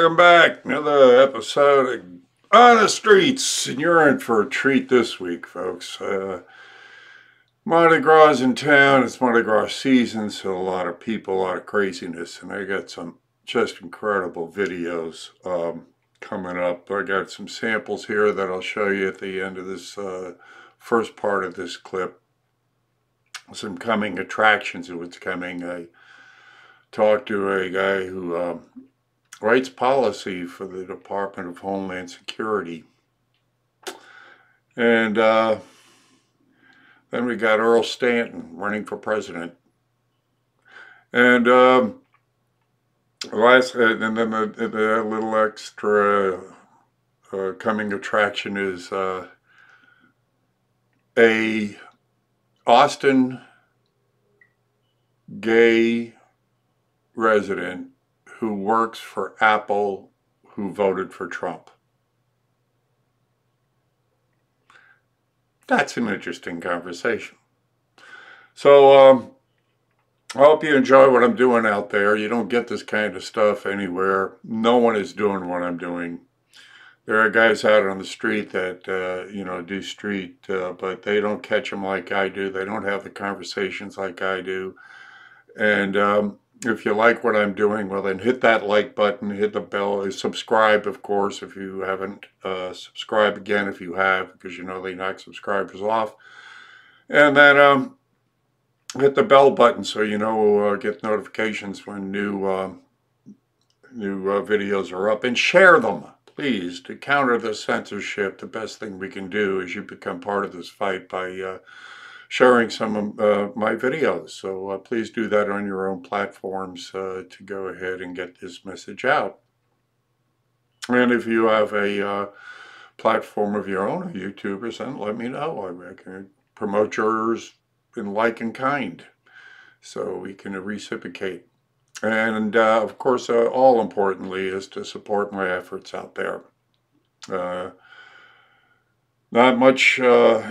Welcome back. Another episode of On the Streets, and you're in for a treat this week, folks. Mardi Gras is in town. It's Mardi Gras season, so a lot of people, a lot of craziness, and I got some just incredible videos coming up. I got some samples here that I'll show you at the end of this first part of this clip. Some coming attractions of what's coming. I talked to a guy who writes policy for the Department of Homeland Security. And then we got Earl Stanton running for president. And then the little extra coming attraction is a Austin gay resident who works for Apple who voted for Trump. That's an interesting conversation. So I hope you enjoy what I'm doing out there. You don't get this kind of stuff anywhere. No one is doing what I'm doing. There are guys out on the street that, do street, but they don't catch them like I do. They don't have the conversations like I do. And if you like what I'm doing, well, then hit that like button, hit the bell, subscribe, of course, if you haven't. Subscribe again if you have, because you know they knock subscribers off. And then hit the bell button so you know, get notifications when new videos are up. And share them. Please, to counter the censorship, the best thing we can do is you become part of this fight by sharing some of my videos. So please do that on your own platforms to go ahead and get this message out. And if you have a platform of your own, a YouTube or something, let me know. I can promote yours in like and kind so we can reciprocate. And, of course, all importantly is to support my efforts out there. Not much of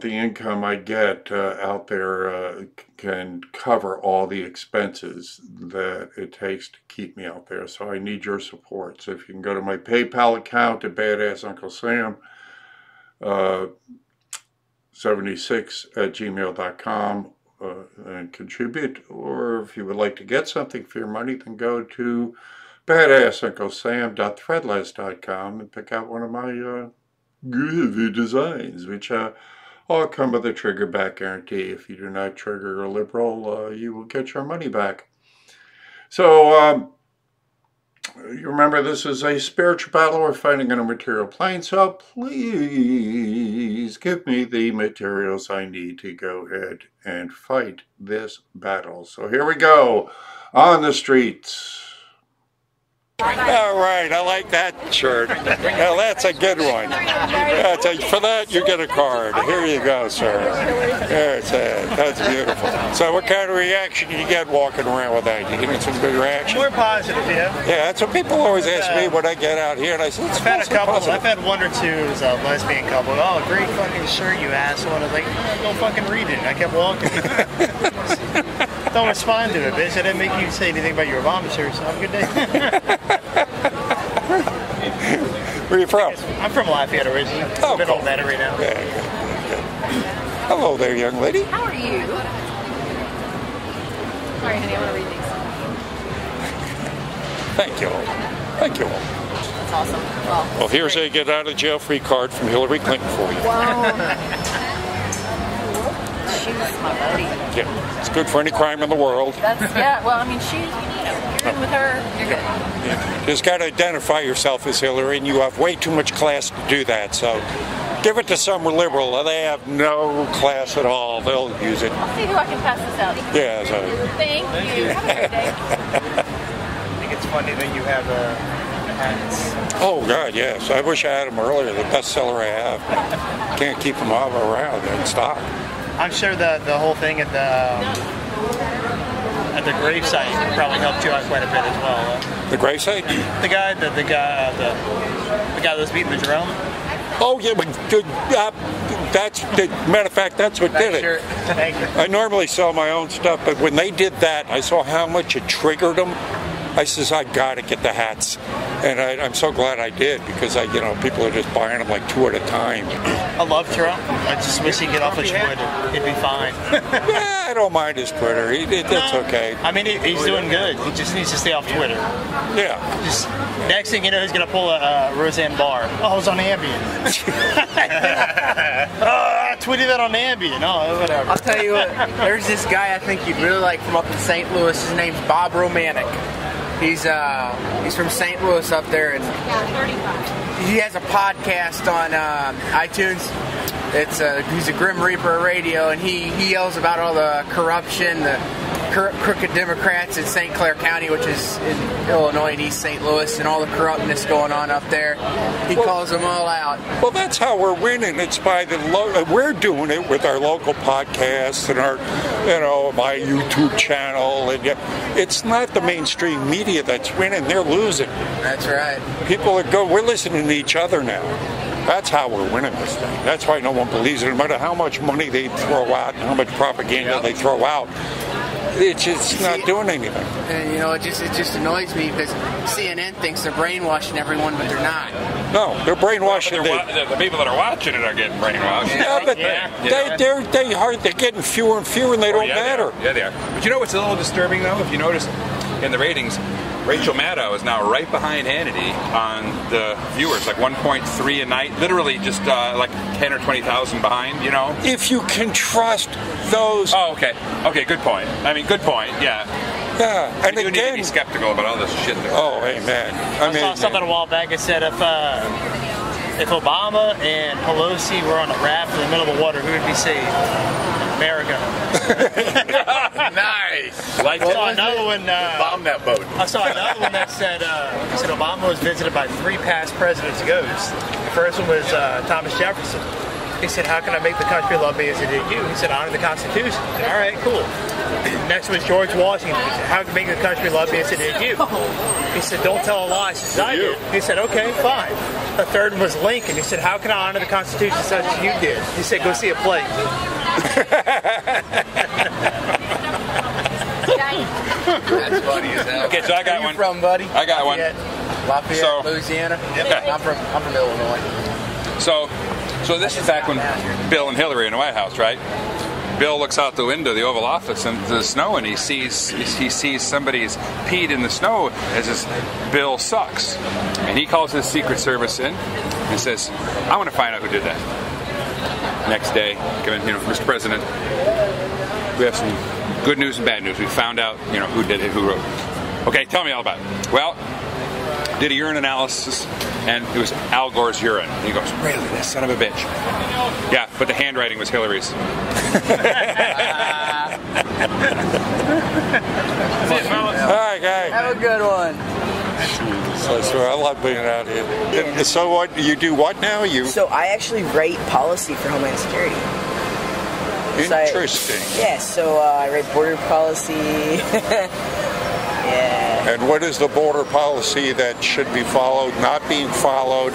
the income I get out there can cover all the expenses that it takes to keep me out there. So I need your support. So if you can go to my PayPal account at Badass Uncle Sam, 76@gmail.com. And contribute, or if you would like to get something for your money, then go to badassunclesam.threadless.com and pick out one of my groovy designs, which all come with a trigger back guarantee. If you do not trigger a liberal, you will get your money back. So you remember, this is a spiritual battle we're fighting on a material plane, so please give me the materials I need to go ahead and fight this battle. So here we go, on the streets. All right, I like that shirt. Now that's a good one. For that, you get a card. Here you go, sir. There's that. That's beautiful. So what kind of reaction do you get walking around with that? You getting some good reaction? More positive, yeah. Yeah, that's what people always ask me when I get out here, and I say, I've had a couple. I've had one or two lesbian couple. Oh, great fucking shirt, you asshole. And I was like, don't fucking read it. I kept walking. Don't respond to it, bitch. I didn't make you say anything about your Obama shirt, so have a good day. Where are you from? I'm from Lafayette originally. Oh, I've been cool. on Metairie now. Yeah, good. Hello there, young lady. How are you? Sorry, honey, I want to read these. Thank you all. Thank you all. That's awesome. Well, here's a get out of jail free card from Hillary Clinton for you. Wow. She's my buddy. Yeah, it's good for any crime in the world. Yeah, well, I mean, you're in with her, you're good. You just got to identify yourself as Hillary, and you have way too much class to do that, so give it to some liberal. They have no class at all. They'll use it. I'll see who I can pass this out. Yeah, so. Thank you. Have a good day. I think it's funny that you have hats. Oh, God, yes. I wish I had them earlier. The best seller I have. Can't keep them all around in stock. I'm sure the whole thing at the gravesite probably helped you out quite a bit as well. The gravesite? The guy that was beating the drum. Oh yeah, but that's the matter of fact. That's what did it. Thank you. I normally sell my own stuff, but when they did that, I saw how much it triggered them. I says, I got to get the hats. And I'm so glad I did, because people are just buying them like 2 at a time. I love Trump. I just wish he'd get off his Twitter. He'd be fine. Yeah, I don't mind his Twitter. That's okay. I mean, he's doing good. He just needs to stay off Twitter. Yeah. Just next thing you know, he's gonna pull a Roseanne Barr. Oh, I was on Ambien. I tweeted that on Ambien. Oh, whatever. I'll tell you what. There's this guy I think you'd really like from up in St. Louis. His name's Bob Romanek. He's from St. Louis up there, and he has a podcast on iTunes. He's a Grim Reaper of radio, and he yells about all the corruption, the crooked Democrats in St. Clair County, which is in Illinois and East St. Louis, and all the corruptness going on up there. He calls them all out. Well, that's how we're winning. It's by we're doing it with our local podcasts and our, my YouTube channel, and it's not the mainstream media that's winning. They're losing. That's right. People we're listening to each other now. That's how we're winning this thing. That's why no one believes it, no matter how much money they throw out and how much propaganda they throw out. It's just not doing anything. And it just annoys me because CNN thinks they're brainwashing everyone, but they're not. No, they're brainwashing. The people that are watching it are getting brainwashed. Yeah, but they're getting fewer and fewer, and they don't matter. Yeah, they are. But you know what's a little disturbing though? If you notice in the ratings, Rachel Maddow is now right behind Hannity on the viewers, like 1.3 a night, literally just like 10 or 20,000 behind, If you can trust those... Oh, okay. Okay, good point. I mean, good point, yeah. Yeah, and you do need to be skeptical about all this shit. Oh, amen. I saw something a while back that said if Obama and Pelosi were on a raft in the middle of the water, who would be saved? America. Nice. I saw another one. Bomb that boat. I saw another one that said Obama was visited by 3 past presidents' ghosts. The first one was Thomas Jefferson. He said, "How can I make the country love me as it did you?" He said, "Honor the Constitution." I said, "All right, cool." Next was George Washington. He said, "How can I make the country love me as it did you?" He said, "Don't tell a lie." I said, "I did." He said, "Okay, fine." The third one was Lincoln. He said, "How can I honor the Constitution such as you did?" He said, "Go see a play." That's funny as hell. Okay, so I got Where one. you from, buddy? I got one. Lafayette, Louisiana. Yeah. I'm from Illinois. So this is back when Bill and Hillary in the White House, right? Bill looks out the window of the Oval Office into the snow, and he sees somebody's peed in the snow and says, "Bill sucks." And he calls his Secret Service in and says, "I want to find out who did that." Next day, Mr. President, we have some good news and bad news. We found out, who did it, who wrote it. Okay, tell me all about it. Well, did a urine analysis, and it was Al Gore's urine. And he goes, "Really, that son of a bitch." Yeah, but the handwriting was Hillary's. All right, guys. Have a good one. So I love being out here. So what you do? What now? So I actually write policy for Homeland Security. Interesting. So I write border policy. Yeah. And what is the border policy that should be followed, not being followed?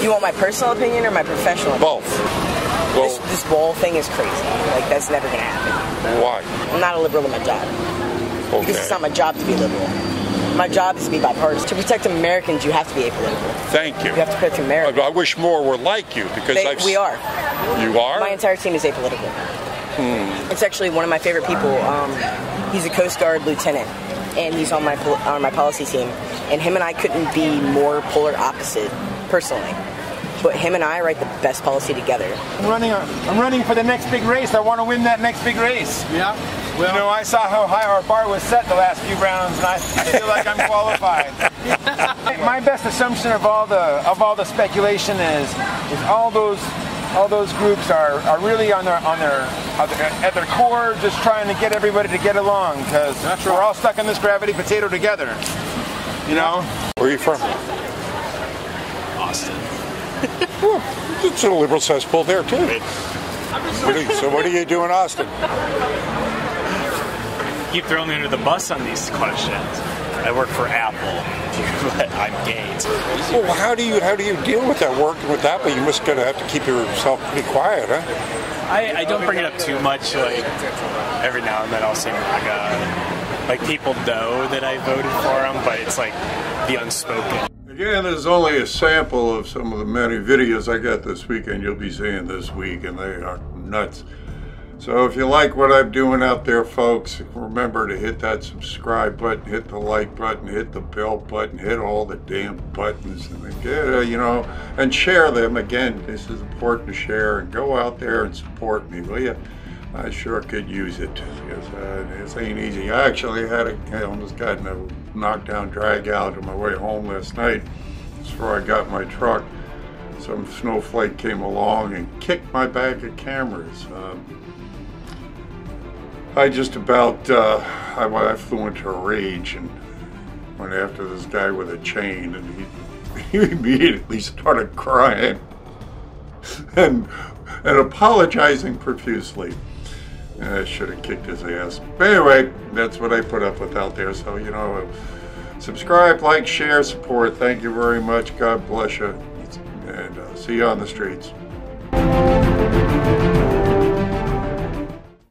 You want my personal opinion or my professional opinion? Both. Well, this wall thing is crazy. Like, that's never going to happen. Why? I'm not a liberal in my job. Okay. Because it's not my job to be liberal. My job is to be bipartisan. To protect Americans, you have to be apolitical. Thank you. You have to protect America. I wish more were like you, because We are. You are? My entire team is apolitical. It's actually one of my favorite people. He's a Coast Guard lieutenant, and he's on my policy team. And him and I couldn't be more polar opposite, personally. But him and I write the best policy together. I'm running for the next big race. I want to win that next big race. Yeah. Well, I saw how high our bar was set the last few rounds, and I feel like I'm qualified. My best assumption of all the speculation is all those groups are really at their core just trying to get everybody to get along, because we're all stuck in this gravity potato together. Where are you from? Austin. Well, it's a liberal cesspool there too. So what do you do in Austin? Keep throwing me under the bus on these questions. I work for Apple, but I'm Gates. Well, how do you deal with that, working with Apple? You must have to keep yourself pretty quiet, huh? I don't bring it up too much. Like every now and then I'll say MAGA. like people know that I voted for him, but it's like the unspoken. Again, there's only a sample of some of the many videos I got this weekend you'll be seeing this week, and they are nuts. So if you like what I'm doing out there, folks, remember to hit that subscribe button, hit the like button, hit the bell button, hit all the damn buttons, and again, you know, and share them. Again, this is important to share, and go out there and support me, will you? I sure could use it, because this ain't easy. I actually I almost got in a knockdown drag out on my way home last night. Before I got my truck, some snowflake came along and kicked my bag of cameras. I just about, I flew into a rage and went after this guy with a chain, and he immediately started crying and apologizing profusely. And I should have kicked his ass. But anyway, that's what I put up with out there. So, you know, subscribe, like, share, support. Thank you very much. God bless you. And see you on the streets.